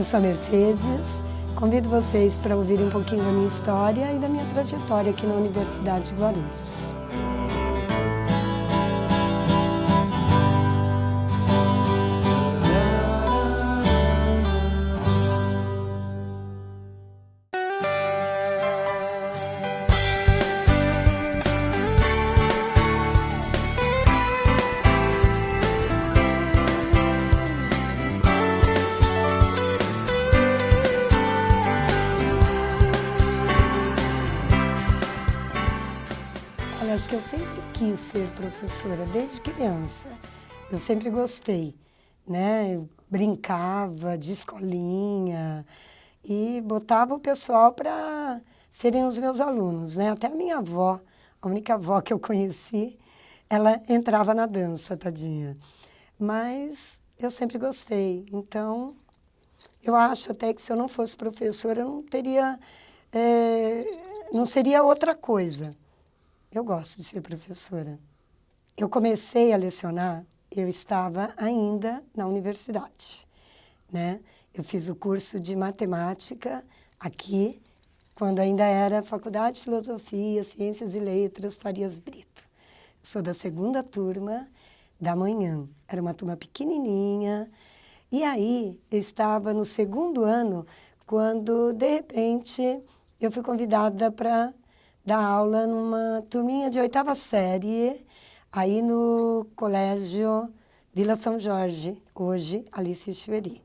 Eu sou a Mercedes, convido vocês para ouvirem um pouquinho da minha história e da minha trajetória aqui na Universidade de Guarulhos. Olha, acho que eu sempre quis ser professora, desde criança. Eu sempre gostei, né? Eu brincava de escolinha e botava o pessoal para serem os meus alunos, né? Até a minha avó, a única avó que eu conheci, ela entrava na dança, tadinha. Mas eu sempre gostei, então eu acho até que se eu não fosse professora, eu não teria, não seria outra coisa. Eu gosto de ser professora. Eu comecei a lecionar, eu estava ainda na universidade, né? Eu fiz o curso de matemática aqui, quando ainda era Faculdade de Filosofia, Ciências e Letras, Farias Brito. Sou da segunda turma da manhã. Era uma turma pequenininha. E aí, eu estava no segundo ano, quando, de repente, eu fui convidada para dar aula numa turminha de 8ª série, aí no Colégio Vila São Jorge, hoje Alice Chueri.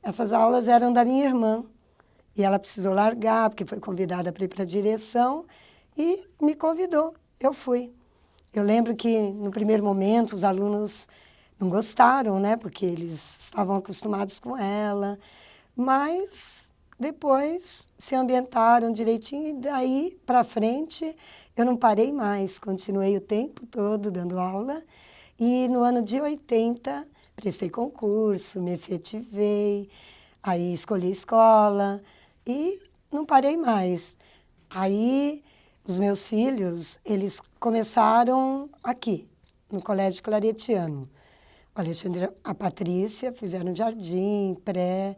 Essas aulas eram da minha irmã, e ela precisou largar, porque foi convidada para ir para a direção, e me convidou, eu fui. Eu lembro que, no primeiro momento, os alunos não gostaram, né, porque eles estavam acostumados com ela, mas depois se ambientaram direitinho e daí para frente eu não parei mais, continuei o tempo todo dando aula e no ano de 80 prestei concurso, me efetivei, aí escolhi escola e não parei mais. Aí os meus filhos, eles começaram aqui, no Colégio Claretiano. O Alexandre e a Patrícia fizeram jardim, pré,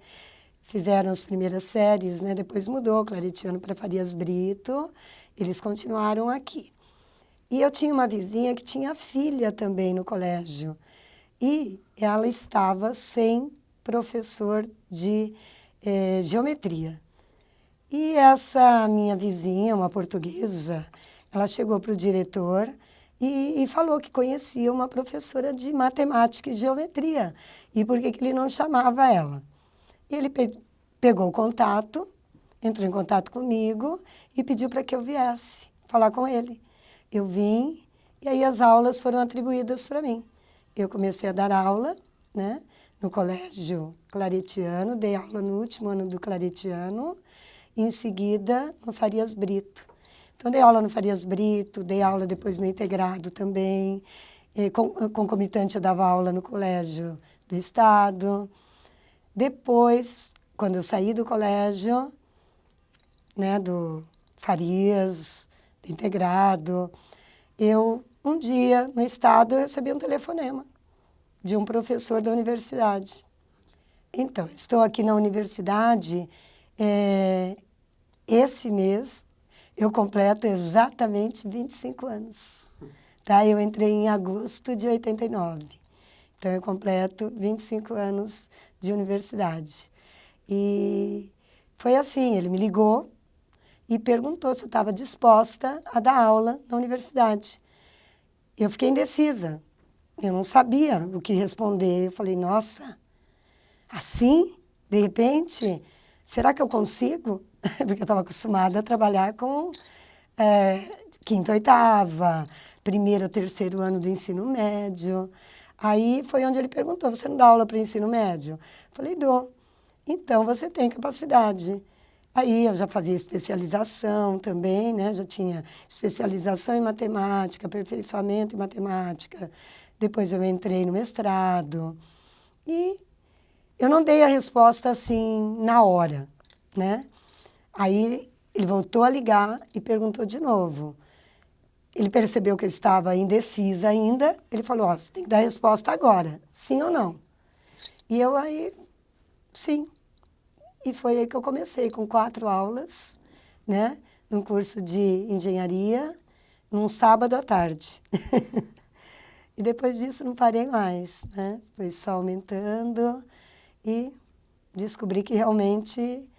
fizeram as primeiras séries, né? Depois mudou, Claretiano para Farias Brito, eles continuaram aqui. E eu tinha uma vizinha que tinha filha também no colégio, e ela estava sem professor de geometria. E essa minha vizinha, uma portuguesa, ela chegou para o diretor e falou que conhecia uma professora de matemática e geometria, e por que ele não chamava ela. E ele pegou o contato, entrou em contato comigo e pediu para que eu viesse falar com ele. Eu vim e aí as aulas foram atribuídas para mim. Eu comecei a dar aula, né, no Colégio Claretiano, dei aula no último ano do Claretiano, e em seguida no Farias Brito. Então, dei aula no Farias Brito, dei aula depois no Integrado também, concomitante eu dava aula no Colégio do Estado. Depois, quando eu saí do colégio, né, do Farias, do Integrado, um dia, no Estado, eu recebi um telefonema de um professor da universidade. Então, estou aqui na universidade, esse mês eu completo exatamente 25 anos. Tá? Eu entrei em agosto de 89. Então, eu completo 25 anos de universidade. E foi assim, ele me ligou e perguntou se eu estava disposta a dar aula na universidade. Eu fiquei indecisa. Eu não sabia o que responder. Eu falei, nossa, assim, de repente, será que eu consigo? Porque eu estava acostumada a trabalhar com quinta, oitava, primeiro, terceiro ano do ensino médio. Aí foi onde ele perguntou, você não dá aula para o ensino médio? Eu falei, dou. Então, você tem capacidade. Aí eu já fazia especialização também, né? Já tinha especialização em matemática, aperfeiçoamento em matemática. Depois eu entrei no mestrado. E eu não dei a resposta assim na hora, né? Aí ele voltou a ligar e perguntou de novo. Ele percebeu que eu estava indecisa ainda. Ele falou, ó, você tem que dar a resposta agora, sim ou não? E eu aí, sim. E foi aí que eu comecei, com 4 aulas, né, num curso de engenharia, num sábado à tarde. E depois disso não parei mais, né? Foi só aumentando e descobri que realmente,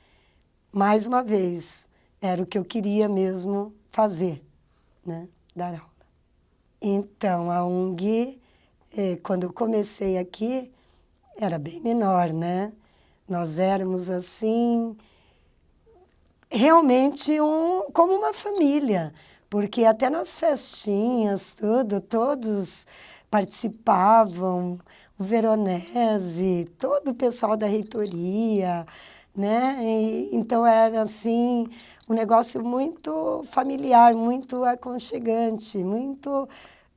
mais uma vez, era o que eu queria mesmo fazer, né? Dar aula. Então, a UNG, quando eu comecei aqui, era bem menor, né? Nós éramos assim, realmente como uma família, porque até nas festinhas, tudo, todos participavam, o Veronese, todo o pessoal da reitoria, né? Então era assim, um negócio muito familiar, muito aconchegante, muito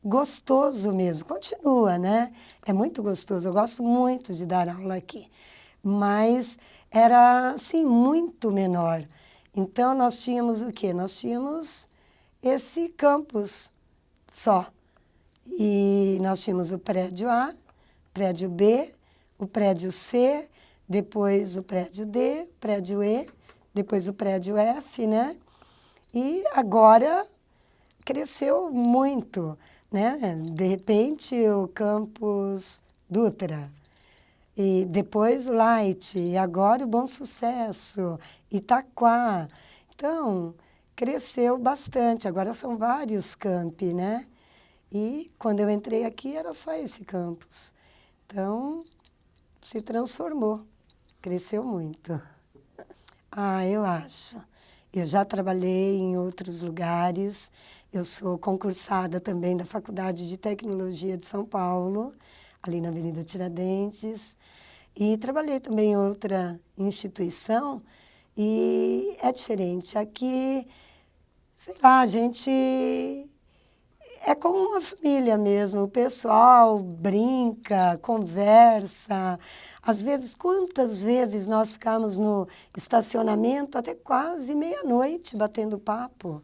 gostoso mesmo. Continua, né? É muito gostoso, eu gosto muito de dar aula aqui, mas era assim, muito menor. Então, nós tínhamos o quê? Nós tínhamos esse campus só. E nós tínhamos o prédio A, prédio B, o prédio C, depois o prédio D, o prédio E, depois o prédio F, né? E agora cresceu muito, né? De repente, o campus Dutra. E depois o Light, e agora o Bom Sucesso, Itaquá. Então, cresceu bastante. Agora são vários campi, né? E quando eu entrei aqui era só esse campus. Então, se transformou, cresceu muito. Ah, eu acho. Eu já trabalhei em outros lugares. Eu sou concursada também da Faculdade de Tecnologia de São Paulo, ali na Avenida Tiradentes. E trabalhei também em outra instituição e é diferente. Aqui, sei lá, a gente é como uma família mesmo. O pessoal brinca, conversa. Às vezes, quantas vezes nós ficamos no estacionamento até quase meia-noite batendo papo.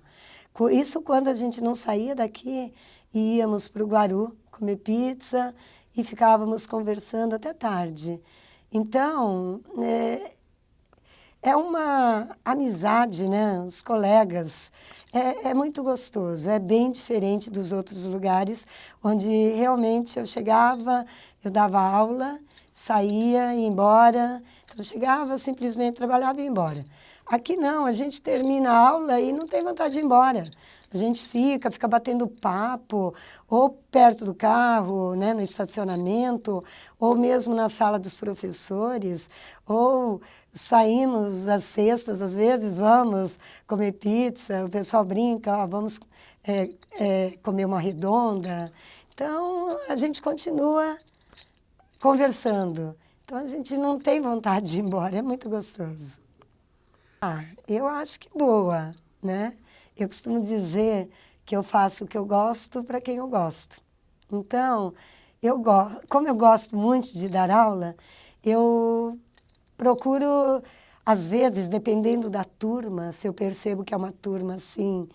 Isso quando a gente não saía daqui e íamos para o Guaru comer pizza e ficávamos conversando até tarde. Então, é uma amizade, né? Os colegas. É muito gostoso, é bem diferente dos outros lugares, onde realmente eu chegava, eu dava aula, saía, ia embora. Então, eu chegava, simplesmente trabalhava e ia embora. Aqui não, a gente termina a aula e não tem vontade de ir embora. A gente fica batendo papo, ou perto do carro, né, no estacionamento, ou mesmo na sala dos professores, ou saímos às sextas, às vezes vamos comer pizza, o pessoal brinca, ó, vamos comer uma redonda. Então, a gente continua conversando. Então, a gente não tem vontade de ir embora, é muito gostoso. Ah, eu acho que boa, né? Eu costumo dizer que eu faço o que eu gosto para quem eu gosto. Então, como eu gosto muito de dar aula, eu procuro, às vezes, dependendo da turma, se eu percebo que é uma turma assim,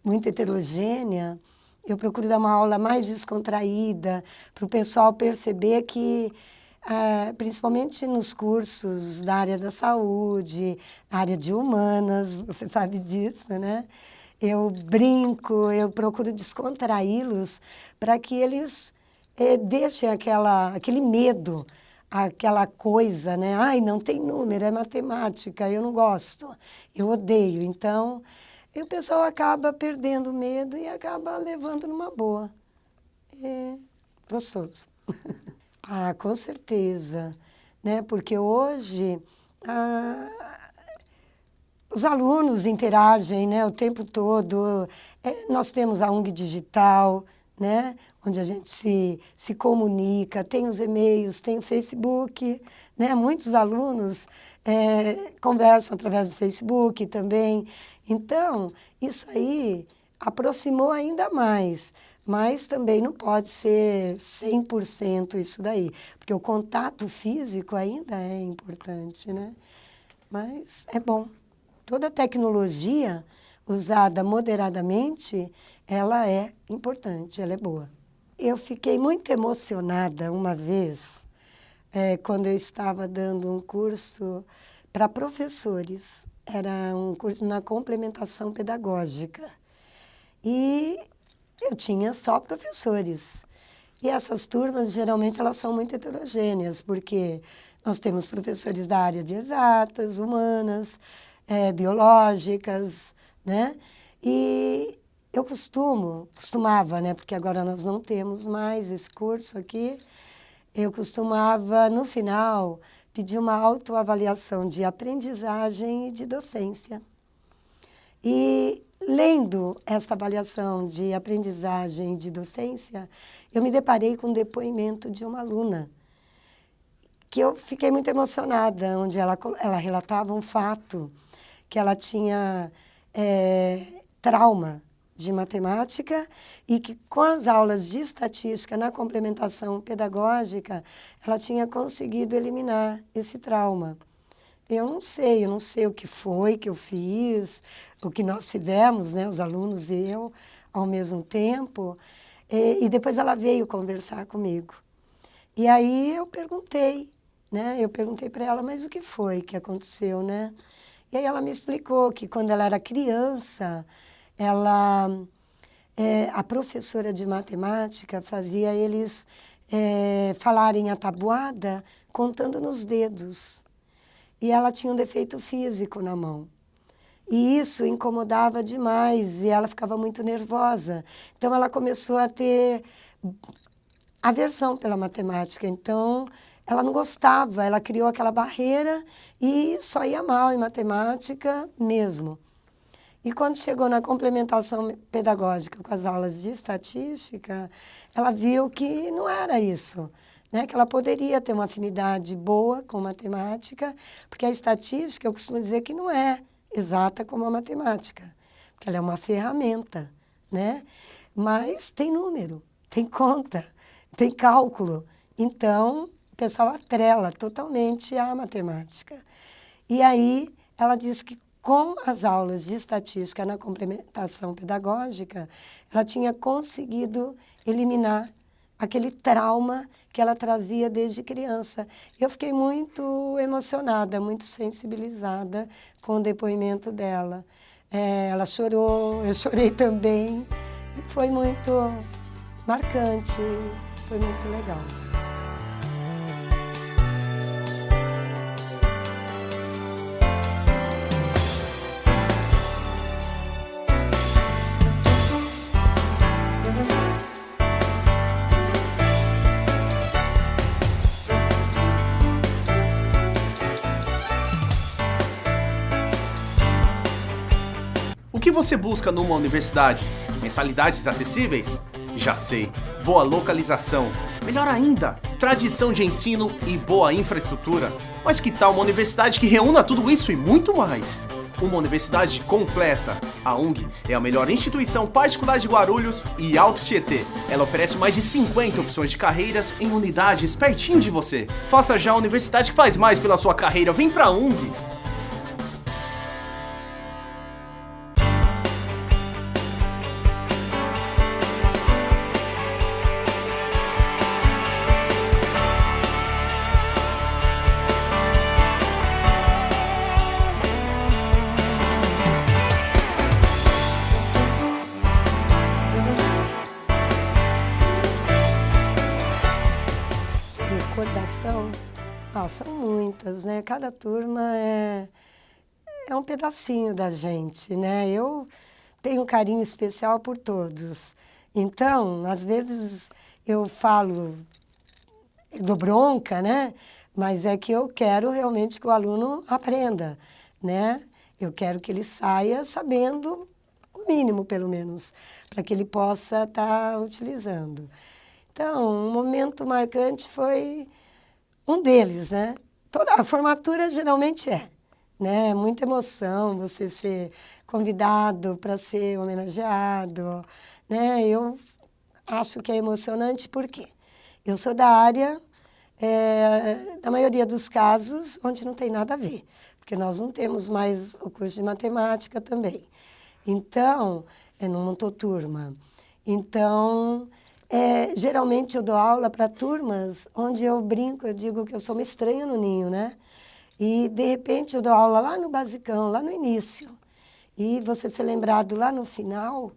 muito heterogênea, eu procuro dar uma aula mais descontraída, para o pessoal perceber que, principalmente nos cursos da área da saúde, área de humanas, você sabe disso, né? Eu brinco, eu procuro descontraí-los para que eles deixem aquele medo, aquela coisa, né? Ai, não tem número, é matemática, eu não gosto, eu odeio. Então, e o pessoal acaba perdendo o medo e acaba levando numa boa. É gostoso. Ah, com certeza, né? Porque hoje os alunos interagem, né, o tempo todo. Nós temos a UNG Digital, né, onde a gente se comunica, tem os e-mails, tem o Facebook, né, muitos alunos conversam através do Facebook também. Então, isso aí aproximou ainda mais, mas também não pode ser 100% isso daí, porque o contato físico ainda é importante, né? Mas é bom. Toda tecnologia usada moderadamente, ela é importante, ela é boa. Eu fiquei muito emocionada uma vez, quando eu estava dando um curso para professores, era um curso na complementação pedagógica. E eu tinha só professores. E essas turmas, geralmente, elas são muito heterogêneas, porque nós temos professores da área de exatas, humanas, biológicas, né? E eu costumava, né? Porque agora nós não temos mais esse curso aqui, eu costumava, no final, pedir uma autoavaliação de aprendizagem e de docência. E lendo essa avaliação de aprendizagem e de docência, eu me deparei com um depoimento de uma aluna, que eu fiquei muito emocionada, onde ela relatava um fato, que ela tinha trauma de matemática e que com as aulas de estatística na complementação pedagógica, ela tinha conseguido eliminar esse trauma. Eu não sei o que foi que eu fiz, o que nós fizemos, né, os alunos e eu, ao mesmo tempo, e depois ela veio conversar comigo. E aí eu perguntei, né, para ela, mas o que foi que aconteceu, né? E aí ela me explicou que quando ela era criança, a professora de matemática fazia eles falarem a tabuada contando nos dedos. E ela tinha um defeito físico na mão. E isso incomodava demais e ela ficava muito nervosa. Então, ela começou a ter aversão pela matemática. Então, ela não gostava, ela criou aquela barreira e só ia mal em matemática mesmo. E quando chegou na complementação pedagógica com as aulas de estatística, ela viu que não era isso, né? Que ela poderia ter uma afinidade boa com matemática, porque a estatística, eu costumo dizer que não é exata como a matemática, porque ela é uma ferramenta, né? Mas tem número, tem conta, tem cálculo. Então, o pessoal atrela totalmente à matemática. E aí, ela disse que com as aulas de estatística na complementação pedagógica, ela tinha conseguido eliminar aquele trauma que ela trazia desde criança. Eu fiquei muito emocionada, muito sensibilizada com o depoimento dela. Ela chorou, eu chorei também. Foi muito marcante, foi muito legal. O que você busca numa universidade? Mensalidades acessíveis? Já sei, boa localização. Melhor ainda, tradição de ensino e boa infraestrutura. Mas que tal uma universidade que reúna tudo isso e muito mais? Uma universidade completa. A UNG é a melhor instituição particular de Guarulhos e Alto Tietê. Ela oferece mais de 50 opções de carreiras em unidades pertinho de você. Faça já a universidade que faz mais pela sua carreira. Vem pra UNG! Recordação, são muitas, né? Cada turma é um pedacinho da gente, né? Eu tenho um carinho especial por todos. Então, às vezes eu falo, eu dou bronca, né? Mas é que eu quero realmente que o aluno aprenda, né? Eu quero que ele saia sabendo o mínimo, pelo menos, para que ele possa estar utilizando. Então, um momento marcante foi um deles, né? Toda a formatura geralmente né? Muita emoção, você ser convidado para ser homenageado, né? Eu acho que é emocionante porque eu sou da área, na maioria dos casos, onde não tem nada a ver, porque nós não temos mais o curso de matemática também. Então, não montou turma. Então, geralmente eu dou aula para turmas onde eu brinco, eu digo que eu sou uma estranha no ninho, né? E, de repente, eu dou aula lá no basicão, lá no início. E você ser lembrado lá no final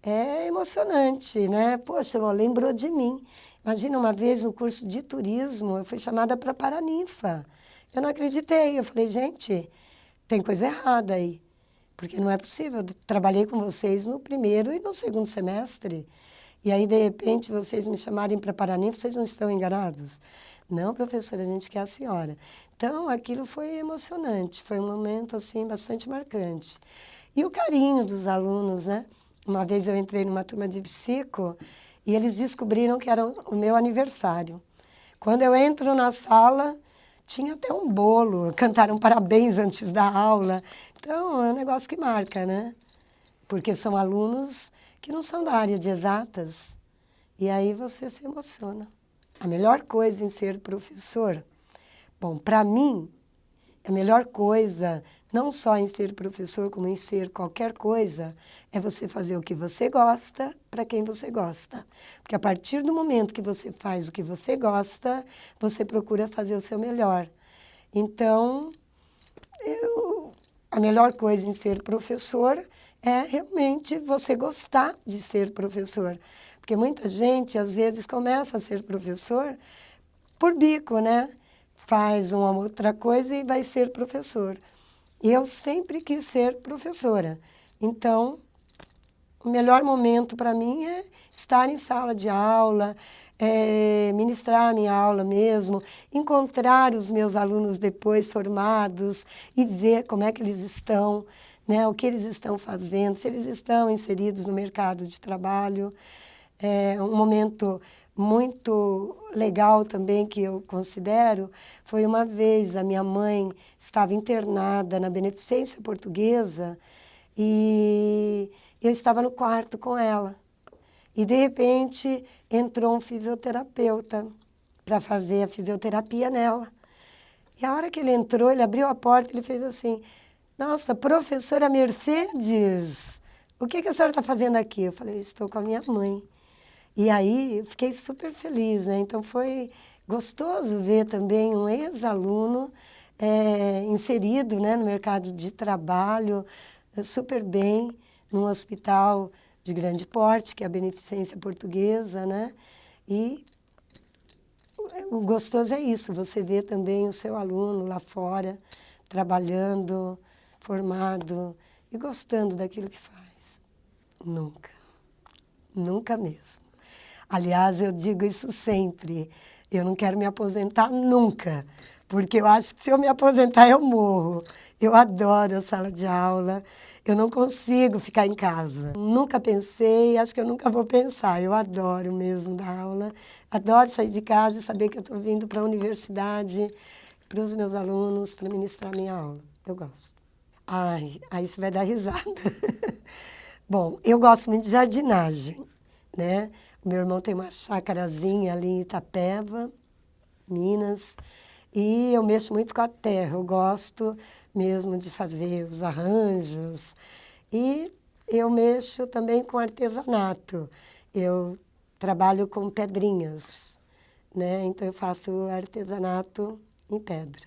é emocionante, né? Poxa, lembrou de mim. Imagina, uma vez no curso de turismo, eu fui chamada para Paraninfa. Eu não acreditei. Eu falei, gente, tem coisa errada aí. Porque não é possível. Eu trabalhei com vocês no primeiro e no segundo semestre. E aí, de repente, vocês me chamarem para Paraninfa, vocês não estão enganados? Não, professora, a gente quer a senhora. Então, aquilo foi emocionante. Foi um momento, assim, bastante marcante. E o carinho dos alunos, né? Uma vez eu entrei numa turma de psico e eles descobriram que era o meu aniversário. Quando eu entro na sala, tinha até um bolo, cantaram parabéns antes da aula. Então, é um negócio que marca, né? Porque são alunos que não são da área de exatas. E aí você se emociona. A melhor coisa em ser professor, bom, para mim, a melhor coisa, não só em ser professor, como em ser qualquer coisa, é você fazer o que você gosta para quem você gosta. Porque a partir do momento que você faz o que você gosta, você procura fazer o seu melhor. Então, a melhor coisa em ser professor é realmente você gostar de ser professor. Porque muita gente, às vezes, começa a ser professor por bico, né? Faz uma outra coisa e vai ser professor. Eu sempre quis ser professora. Então, o melhor momento para mim é estar em sala de aula, ministrar a minha aula mesmo, encontrar os meus alunos depois formados e ver como é que eles estão, né, o que eles estão fazendo, se eles estão inseridos no mercado de trabalho. É um momento muito legal também que eu considero foi uma vez a minha mãe estava internada na Beneficência Portuguesa e eu estava no quarto com ela. E, de repente, entrou um fisioterapeuta para fazer a fisioterapia nela. E a hora que ele entrou, ele abriu a porta e ele fez assim, nossa, professora Mercedes, o que a senhora está fazendo aqui? Eu falei, estou com a minha mãe. E aí eu fiquei super feliz, né? Então foi gostoso ver também um ex-aluno inserido, né, no mercado de trabalho, super bem, num hospital de grande porte, que é a Beneficência Portuguesa, né? E o gostoso é isso, você vê também o seu aluno lá fora, trabalhando, formado e gostando daquilo que faz. Nunca, nunca mesmo. Aliás, eu digo isso sempre, eu não quero me aposentar nunca, porque eu acho que se eu me aposentar eu morro. Eu adoro a sala de aula, eu não consigo ficar em casa. Nunca pensei, acho que eu nunca vou pensar, eu adoro mesmo dar aula, adoro sair de casa e saber que eu estou vindo para a universidade, para os meus alunos, para ministrar minha aula. Eu gosto. Ai, aí você vai dar risada. Bom, eu gosto muito de jardinagem, né? Meu irmão tem uma chácarazinha ali em Itapeva, Minas, e eu mexo muito com a terra. Eu gosto mesmo de fazer os arranjos. E eu mexo também com artesanato. Eu trabalho com pedrinhas, né? Então eu faço artesanato em pedra.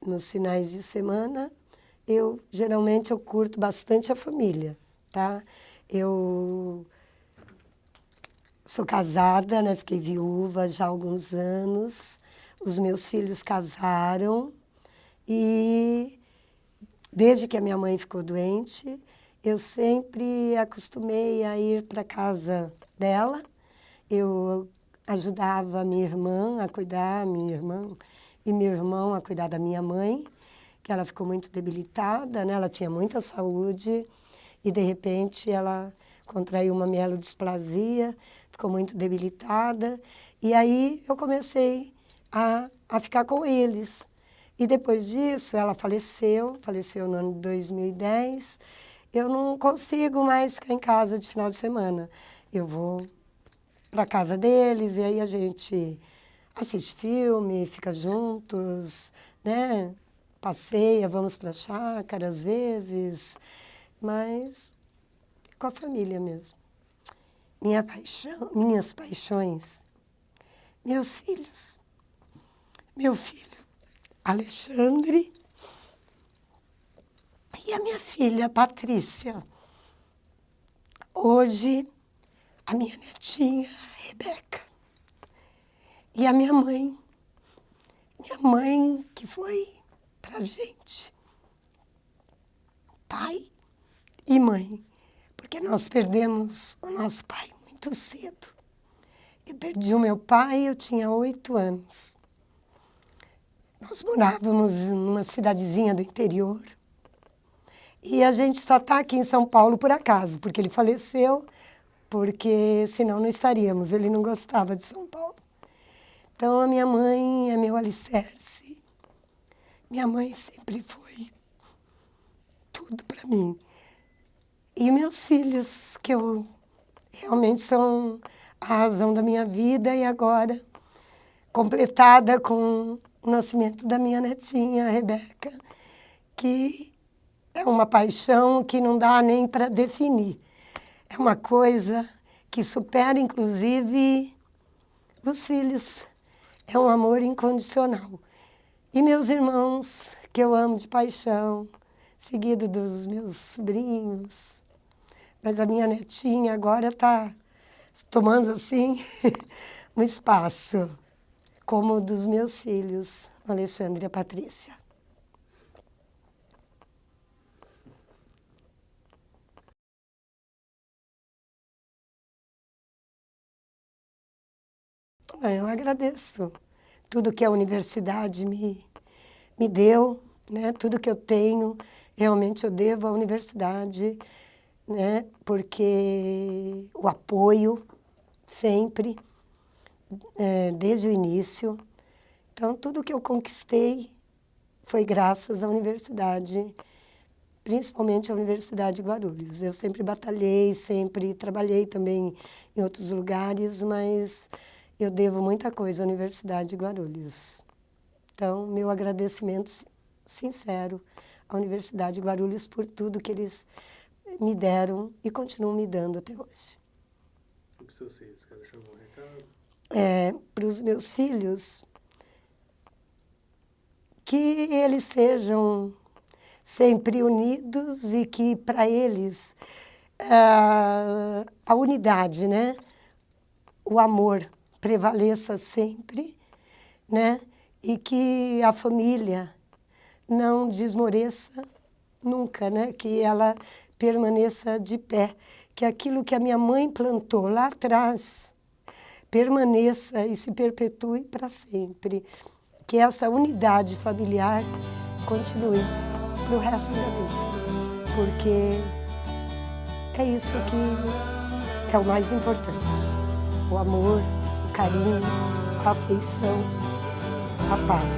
Nos finais de semana, geralmente eu curto bastante a família, tá? Eu sou casada, né? Fiquei viúva já há alguns anos. Os meus filhos casaram e desde que a minha mãe ficou doente, eu sempre acostumei a ir para a casa dela. Eu ajudava a minha irmã a cuidar, minha irmã e meu irmão a cuidar da minha mãe, que ela ficou muito debilitada, né? Ela tinha muita saúde e, de repente, ela contraiu uma mielodisplasia, ficou muito debilitada. E aí eu comecei a ficar com eles. E depois disso, ela faleceu no ano de 2010. Eu não consigo mais ficar em casa de final de semana. Eu vou para a casa deles e aí a gente assiste filme, fica juntos, né? Passeia, vamos para a chácara às vezes, mas com a família mesmo. Minhas paixões, meus filhos, meu filho, Alexandre e a minha filha, Patrícia. Hoje, a minha netinha, Rebeca. E a minha mãe que foi pra gente, pai e mãe, porque nós perdemos o nosso pai muito cedo. Eu perdi o meu pai, eu tinha 8 anos. Nós morávamos numa cidadezinha do interior e a gente só está aqui em São Paulo por acaso, porque ele faleceu, porque senão não estaríamos, ele não gostava de São Paulo. Então, a minha mãe é meu alicerce. Minha mãe sempre foi tudo para mim. E meus filhos, que eu realmente são a razão da minha vida, e agora, completada com o nascimento da minha netinha, a Rebeca, que é uma paixão que não dá nem para definir. É uma coisa que supera, inclusive, os filhos. É um amor incondicional. E meus irmãos, que eu amo de paixão, seguido dos meus sobrinhos. Mas a minha netinha agora está tomando, assim, um espaço, como o dos meus filhos, Alexandre e a Patrícia. Eu agradeço tudo que a universidade me deu, né? Tudo que eu tenho, realmente eu devo à universidade, né? Porque o apoio sempre, desde o início. Então, tudo que eu conquistei foi graças à universidade, principalmente à Universidade de Guarulhos. Eu sempre batalhei, sempre trabalhei também em outros lugares, mas eu devo muita coisa à Universidade de Guarulhos. Então, meu agradecimento sincero à Universidade de Guarulhos por tudo que eles me deram e continuam me dando até hoje. E para os seus filhos, quer deixar algum recado? Para os meus filhos, que eles sejam sempre unidos e que para eles a unidade, né? O amor prevaleça sempre, né? E que a família não desmoreça nunca, né? Que ela permaneça de pé, que aquilo que a minha mãe plantou lá atrás permaneça e se perpetue para sempre, que essa unidade familiar continue para o resto da vida, porque é isso que é o mais importante, o amor, o carinho, a afeição, a paz.